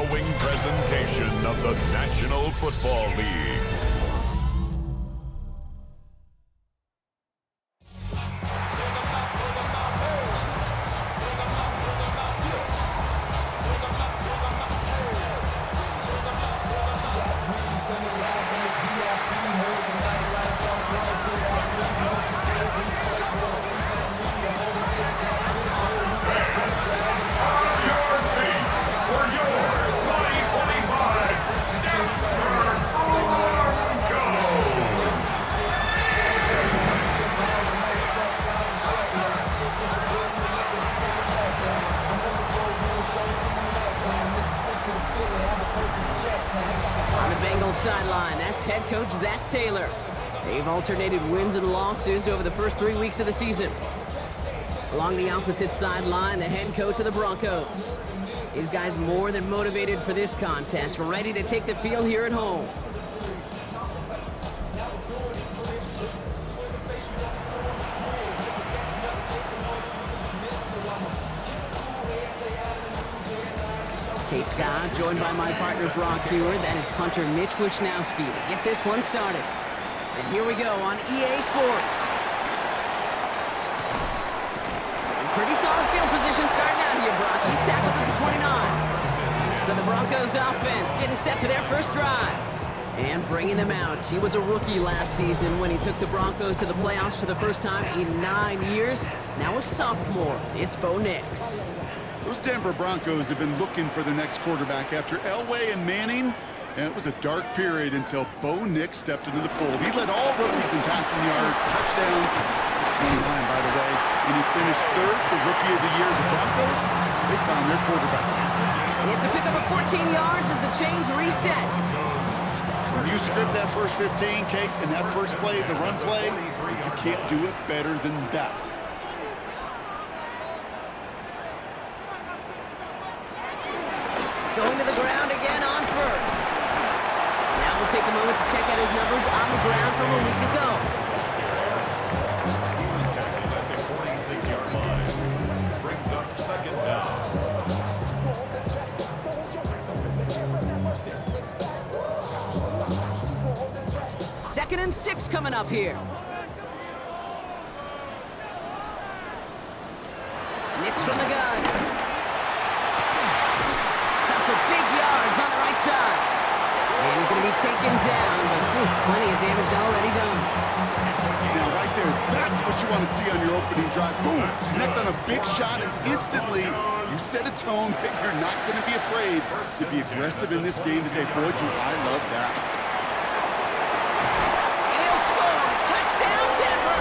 following presentation of the National Football League. On the Bengals sideline, that's head coach Zach Taylor. They've alternated wins and losses over the first 3 weeks of the season. Along the opposite sideline, the head coach of the Broncos. These guys more than motivated for this contest, ready to take the field here at home. Kate Scott, joined by my partner Brock Hewer. That is punter Mitch Wisnowski to get this one started. And here we go on EA Sports. And pretty solid field position starting out here, Brock. He's tackled at the 29. So the Broncos offense getting set for their first drive. And bringing them out. He was a rookie last season when he took the Broncos to the playoffs for the first time in 9 years. Now a sophomore. It's Bo Nix. Those Denver Broncos have been looking for their next quarterback after Elway and Manning, and it was a dark period until Bo Nix stepped into the fold. He led all rookies in passing yards, touchdowns. He was 29, by the way, and he finished third for Rookie of the Year. The Broncos, they found their quarterback. It's a pickup of 14 yards as the chains reset. When you script that first 15, Kate, and that first play is a run play, you can't do it better than that. Going to the ground again on first. Now we'll take a moment to check out his numbers on the ground from a week ago. He was tackled at the 46-yard line. Brings up second down. Second and 6 coming up here. Nix from the gun. For big yards on the right side. And he's going to be taken down, but plenty of damage already done. Now, right there, that's what you want to see on your opening drive. Boom! Connect on a big shot, and instantly you set a tone that you're not going to be afraid to be aggressive in this game today. Boy, do I love that. And he'll score. Touchdown, Denver!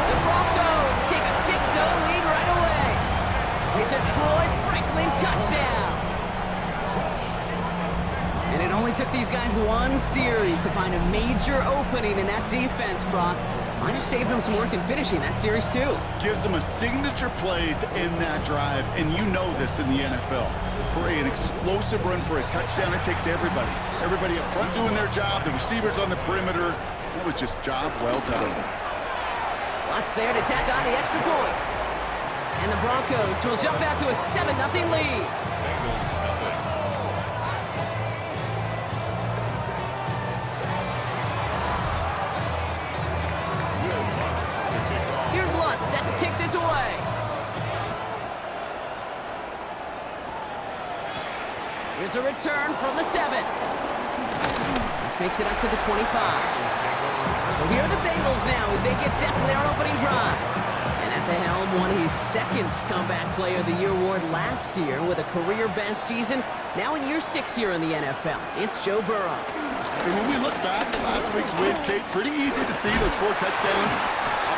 The Broncos take a 6-0 lead right away. It's a Troy Franklin touchdown. And it only took these guys one series to find a major opening in that defense, Brock. Might have saved them some work in finishing that series, too. Gives them a signature play to end that drive, and you know this in the NFL. For an explosive run for a touchdown, it takes everybody. Everybody up front doing their job, the receivers on the perimeter. That was just job well done. Watts there to tack on the extra point. And the Broncos will jump out to a 7-0 lead. Here's Lutz set to kick this away. Here's a return from the 7. This makes it up to the 25. So here are the Bengals now as they get set for their opening drive. And at the helm won his second Comeback Player of the Year award last year with a career-best season. Now in year 6 here in the NFL, it's Joe Burrow. And when we look back at last week's win, Kate, pretty easy to see those 4 touchdowns.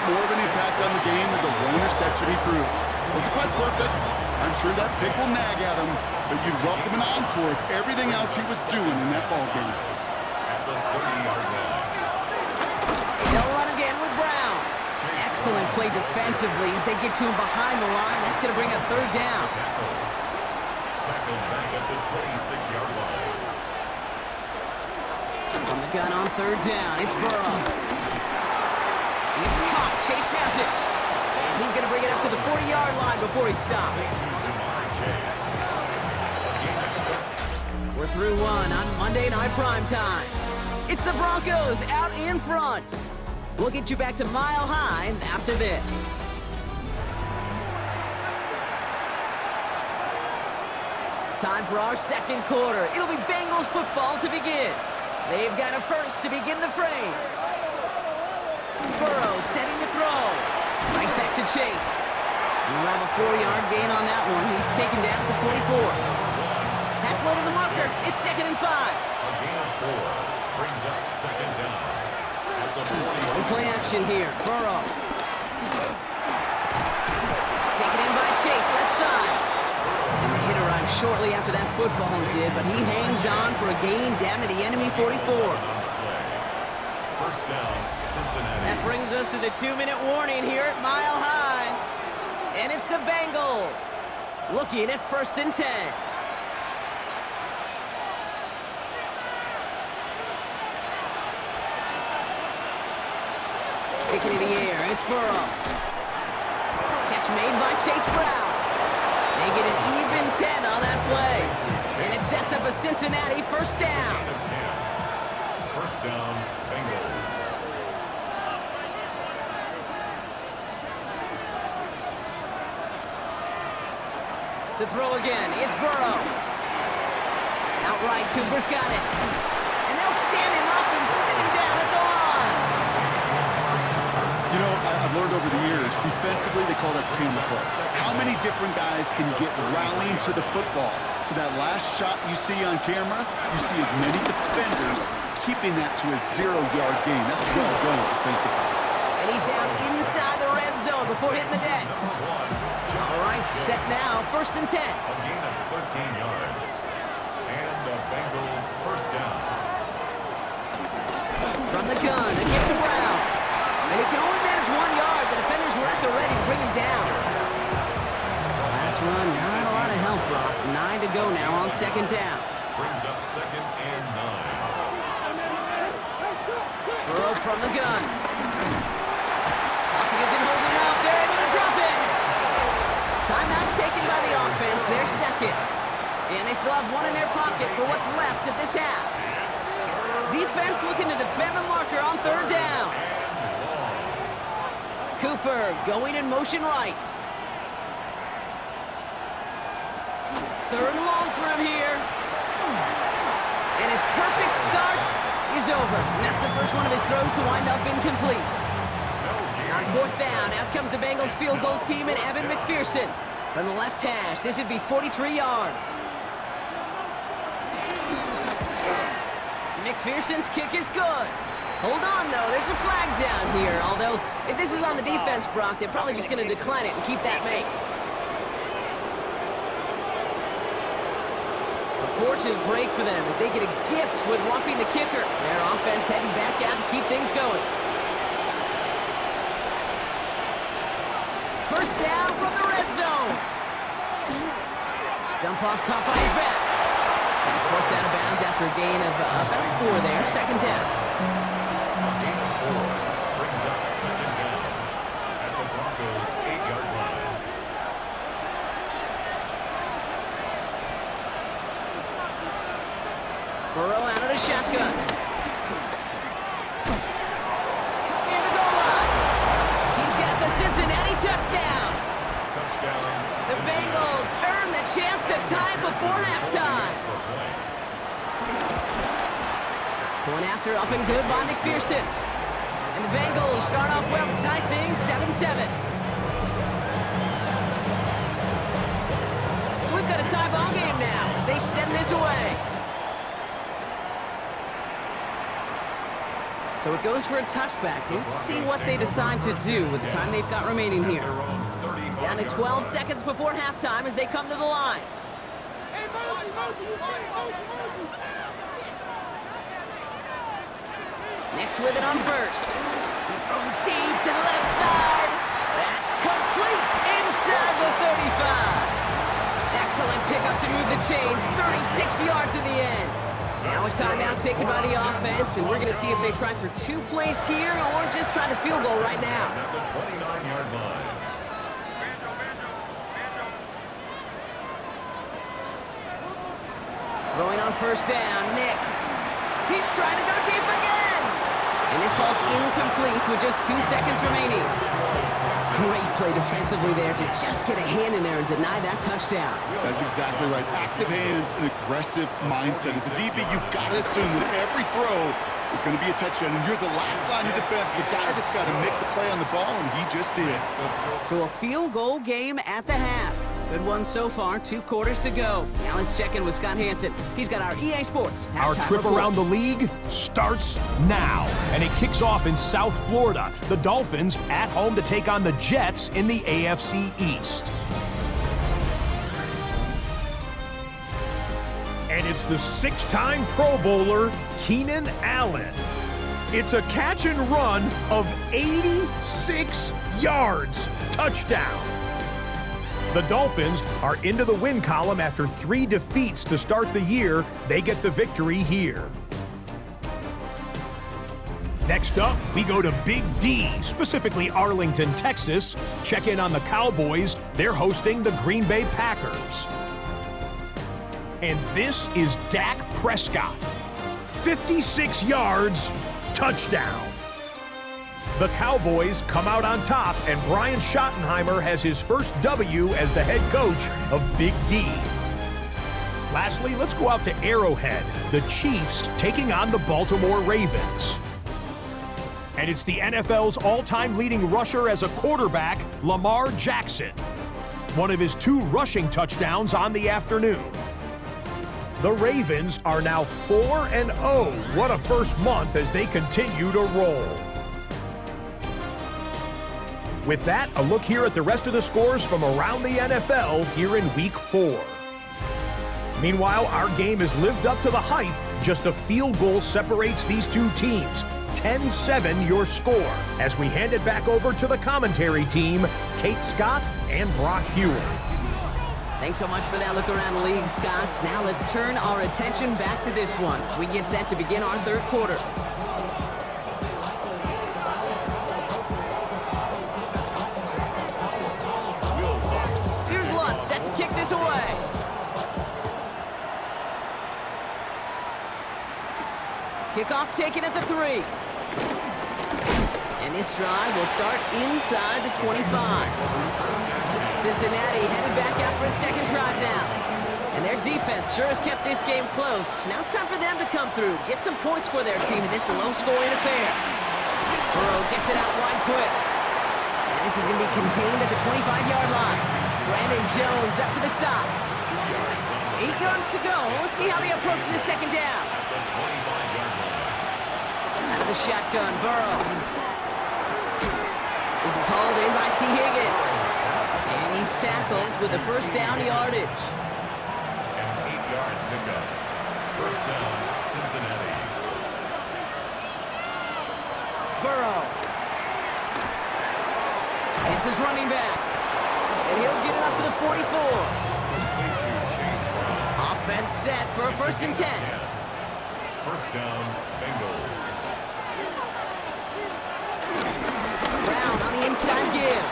More of an impact on the game than the 1 interception he threw. Wasn't quite perfect. I'm sure that pick will nag at him, but you'd welcome an encore of everything else he was doing in that ball game. At the 30-yard line. They'll run again with Brown. Excellent play defensively as they get to him behind the line. That's going to bring up third down. Tackled back at the 26-yard line. From the gun on third down, it's Burrow. It's caught. Chase has it. And he's going to bring it up to the 40-yard line before he stops. through one on Monday Night Primetime. It's the Broncos out in front. We'll get you back to Mile High after this. Time for our second quarter. It'll be Bengals football to begin. They've got a first to begin the frame. Burrow setting to throw. Right back to Chase. He'll have a 4-yard gain on that one. He's taken down at the 44. Halfway to the marker. It's 2nd and 5. A gain of 4 brings up 2nd down. At the 40. Play action here. Burrow. Taken in by Chase, left side. And the hit arrived shortly after that football did, but he hangs on for a gain down to the enemy 44. First down, Cincinnati. That brings us to the 2-minute warning here at Mile High. And it's the Bengals looking at 1st and 10. Sticking in the air, it's Burrow. Catch made by Chase Brown. They get an even 10 on that play. And it sets up a Cincinnati first down. First down, Bengals. To throw again, it's Burrow. Outright, Cooper's got it. And they'll stand him up and sit him down at the line. You know, I've learned over the years, defensively, they call that the camera play. How many different guys can get rallying to the football? So that last shot you see on camera, you see as many defenders keeping that to a 0-yard gain. That's well done defensively. And he's down inside the red zone before hitting the deck. All right, set now, 1st and 10. A gain of 13 yards. And a Bengal first down. From the gun, it gets to Brown. And he can only manage 1 yard. The defenders were at the ready to bring him down. Last run, not a lot of help, Brock. 9 to go now on 2nd down. Brings up 2nd and 9. Burrow from the gun. Pocket isn't holding up. They're able to drop it. Timeout taken by the offense. They're second. And they still have 1 in their pocket for what's left of this half. Defense looking to defend the marker on 3rd down. Cooper going in motion right. 3rd and long for him here. And his perfect start is over. And that's the first one of his throws to wind up incomplete. On 4th down, out comes the Bengals field goal team and Evan McPherson from the left hash. This would be 43 yards. McPherson's kick is good. Hold on, though. There's a flag down here. Although, if this is on the defense, Brock, they're probably just going to decline it and keep that make. A fortunate break for them as they get a gift with roughing the kicker. Their offense heading back out to keep things going. First down from the red zone. Dump off caught by his back. And it's forced out of bounds after a gain of about 4 there. 2nd down. A gain of 4 brings up 2nd down at the Broncos' 8-yard line. Burrow out of the shotgun. Cut near the goal line. He's got the Cincinnati touchdown. Touchdown. The Bengals earn the chance to tie before halftime. Going after up and good by McPherson. And the Bengals start off well to tie things 7-7. So we've got a tie ball game now as they send this away. So it goes for a touchback. Let's see what they decide to do with the time they've got remaining here. Down to 12 seconds before halftime as they come to the line. Next with it on first. He's throwing deep to the left side. That's complete inside the 35. Excellent pickup to move the chains. 36 yards in the end. Now a timeout taken by the offense, and we're going to see if they try for 2 plays here or just try the field goal right now. At the 29-yard line. Throwing on first down, Nix. He's trying to go deep again. And this ball's incomplete with just 2 seconds remaining. Great play defensively there to just get a hand in there and deny that touchdown. That's exactly right. Active hands and aggressive mindset. As a DB, you've got to assume that every throw is going to be a touchdown, and you're the last line of defense, the guy that's got to make the play on the ball, and he just did. So a field goal game at the half. Good one so far, 2 quarters to go. Now let's check in with Scott Hansen. He's got our EA Sports Our trip around the league starts now, and it kicks off in South Florida. The Dolphins at home to take on the Jets in the AFC East. And it's the 6-time Pro Bowler, Keenan Allen. It's a catch and run of 86 yards. Touchdown. The Dolphins are into the win column after 3 defeats to start the year. They get the victory here. Next up, we go to Big D, specifically Arlington, Texas. Check in on the Cowboys. They're hosting the Green Bay Packers. And this is Dak Prescott. 56 yards, touchdown. The Cowboys come out on top, and Brian Schottenheimer has his first W as the head coach of Big D. Lastly, let's go out to Arrowhead. The Chiefs taking on the Baltimore Ravens. And it's the NFL's all-time leading rusher as a quarterback, Lamar Jackson. One of his 2 rushing touchdowns on the afternoon. The Ravens are now 4-0. What a first month as they continue to roll. With that, a look here at the rest of the scores from around the NFL here in Week 4. Meanwhile, our game has lived up to the hype. Just a field goal separates these 2 teams. 10-7 your score. As we hand it back over to the commentary team, Kate Scott and Brock Hewitt. Thanks so much for that look around the league, Scott. Now let's turn our attention back to this one as we get set to begin our 3rd quarter. Here's Lutz set to kick this away. Kickoff taken at the 3. And this drive will start inside the 25. Cincinnati headed back out for its 2nd drive now. And their defense sure has kept this game close. Now it's time for them to come through, get some points for their team in this low-scoring affair. Burrow gets it out wide quick. And this is going to be contained at the 25-yard line. Brandon Jones up for the stop. 8 yards to go. Let's see how they approach this 2nd down. Out of the shotgun, Burrow. This is hauled in by T. Higgins. And he's tackled with the first down yardage. And 8-yard pickup. First down, Cincinnati. Burrow. It's his running back. And he'll get it up to the 44. Offense set for a 1st and 10. First down, Bengals. Brown on the inside give.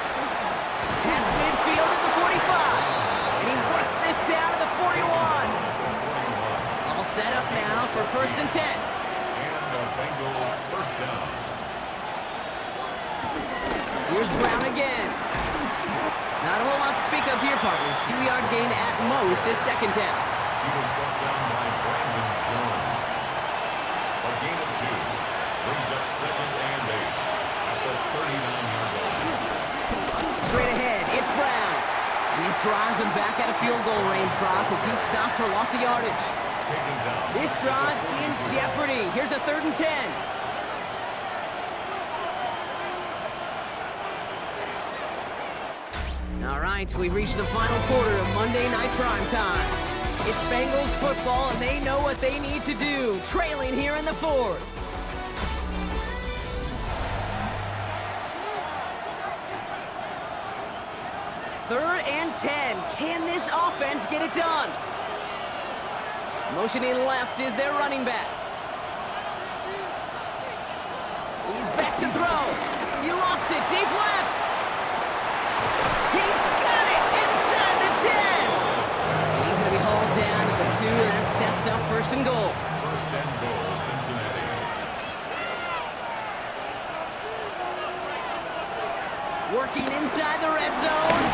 Past midfield at the 45. And he works this down to the 41. All set up now for 1st and 10. And the Bengal first down. Here's Brown again. Not a whole lot to speak of here, partner. 2-yard gain at most at 2nd down. He was brought down by Brandon Jones. A gain of 2 brings up 2nd and 8 at the 39-yard line. Straight ahead, it's Brown. And this drives him back out of field goal range, Brock, as he's stopped for loss of yardage. Taking down. This drive in jeopardy. Here's a 3rd and 10. All right, we've reached the final quarter of Monday Night Primetime. It's Bengals football, and they know what they need to do, trailing here in the 4th. Third and 10. Can this offense get it done? Motioning left is their running back. He's back to throw. He lofts it deep left. He's got it inside the 10. And he's going to be hauled down at the 2, and that sets works out 1st and goal. 1st and goal, Cincinnati. Working inside the red zone.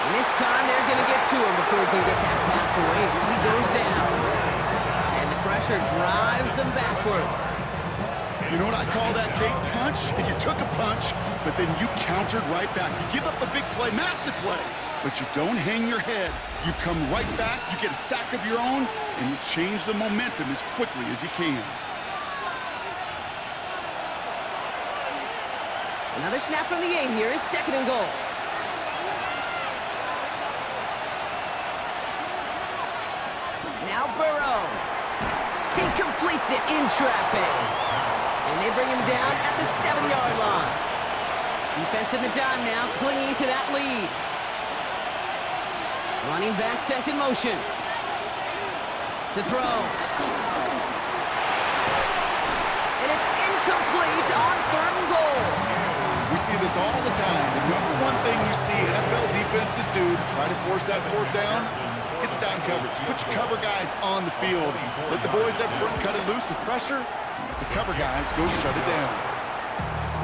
And this time they're going to get to him before he can get that pass away as he goes down. And the pressure drives them backwards. You know what I call that, Kate? Punch. And you took a punch, but then you countered right back. You give up a big play, massive play, but you don't hang your head. You come right back, you get a sack of your own, and you change the momentum as quickly as you can. Another snap from the 8 here. It's 2nd and goal. Now Burrow. He completes it in traffic. And they bring him down at the 7-yard line. Defense in the dime now, clinging to that lead. Running back sent in motion. To throw. And it's incomplete on 3rd and goal. We see this all the time. The number one thing you see NFL defenses do to try to force that 4th down, it's down coverage. Put your cover guys on the field. Let the boys up front cut it loose with pressure. Let the cover guys go shut it down.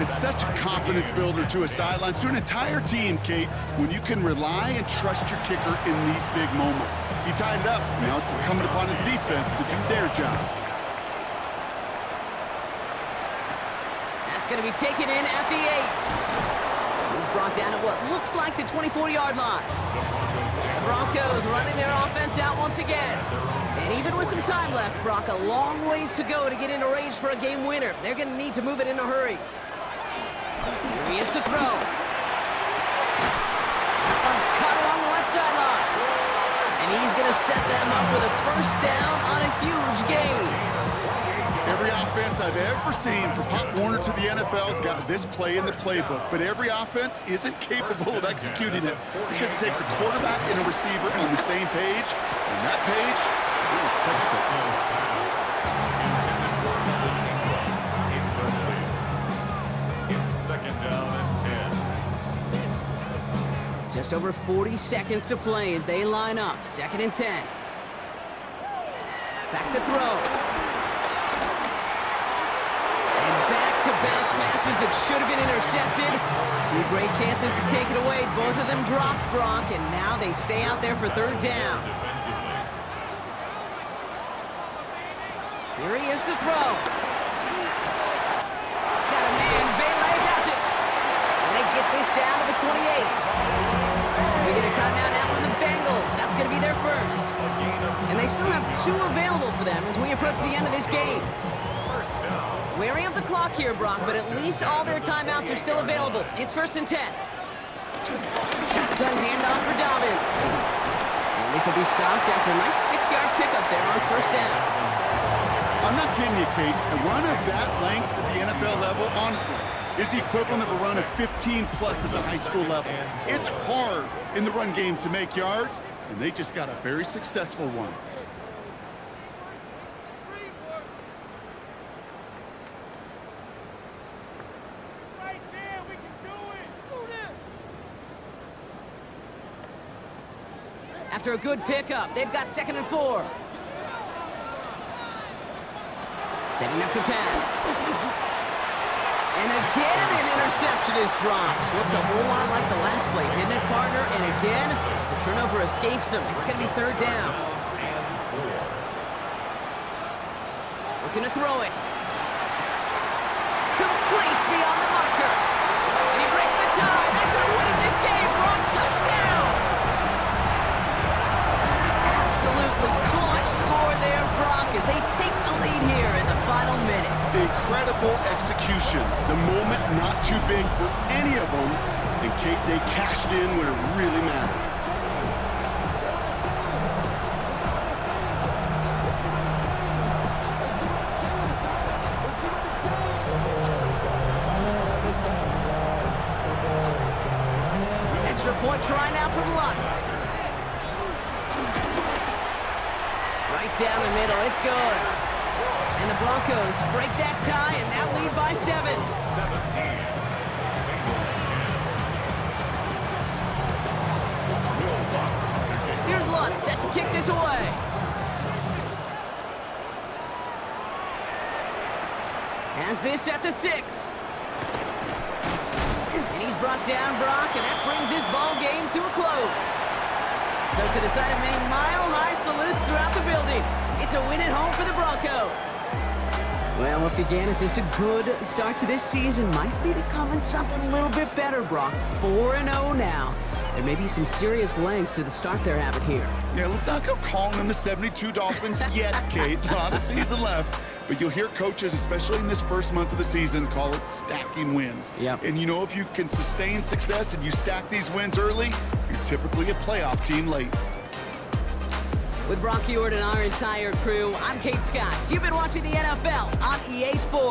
It's such a confidence builder to a sideline, to an entire team, Kate, when you can rely and trust your kicker in these big moments. He tied it up. Now it's incumbent upon his defense to do their job. That's going to be taken in at the 8. He's brought down at what looks like the 24-yard line. The Broncos running their offense out once again. And even with some time left, Brock, a long ways to go to get into range for a game winner. They're going to need to move it in a hurry. Here he is to throw. That one's cut along the left sideline. And he's going to set them up with a 1st down on a huge gain. Every offense I've ever seen from Pop Warner to the NFL's got this play in the playbook, but every offense isn't capable of executing it because it takes a quarterback and a receiver on the same page, and that page is textbook. It's 2nd down and 10. Just over 40 seconds to play as they line up. 2nd and 10. Back to throw. Back passes that should have been intercepted. 2 great chances to take it away. Both of them dropped, Brock, and now they stay out there for 3rd down. Here he is to throw. Got a man. Vele has it. And they get this down to the 28. We get a timeout now from the Bengals. That's going to be their 1st. And they still have 2 available for them as we approach the end of this game. Wary of the clock here, Brock, but at least all their timeouts are still available. It's 1st and 10. Shotgun handoff for Dobbins. And this will be stopped after a nice 6-yard pickup there on 1st down. I'm not kidding you, Kate. A run of that length at the NFL level, honestly, is the equivalent of a run of 15-plus at the high school level. It's hard in the run game to make yards, and they just got a very successful one. After a good pickup, they've got 2nd and 4. Setting up to pass. And again, an interception is dropped. Looked a whole lot like the last play, didn't it, partner? And again, the turnover escapes him. It's going to be 3rd down. Looking to throw it. Complete beyond the marker. And he breaks the tie. That's going to win him this game. Brock, touchdown. Absolutely clutch score there, Brock, as they take the lead here in the final minutes. Incredible execution. The moment not too big for any of them. And Kate, they cashed in when it really mattered. Extra point try now from Lutz. Right down the middle, it's good. And the Broncos break that tie and now lead by 7. 17. Here's Lutz set to kick this away. Has this at the 6. And he's brought down, Brock, and that brings this ball game to a close. So to the side of Maine, mile-high salutes throughout the building. It's a win at home for the Broncos. Well, what began as just a good start to this season might be becoming something a little bit better, Brock. 4-0 now. There may be some serious lengths to the start they're having here. Yeah, let's not go calling them the 72 Dolphins yet, Kate. A lot of season left. But you'll hear coaches, especially in this first month of the season, call it stacking wins. Yep. And you know, if you can sustain success and you stack these wins early, you're typically a playoff team late. With Brock Ewart and our entire crew, I'm Kate Scott. You've been watching the NFL on EA Sports.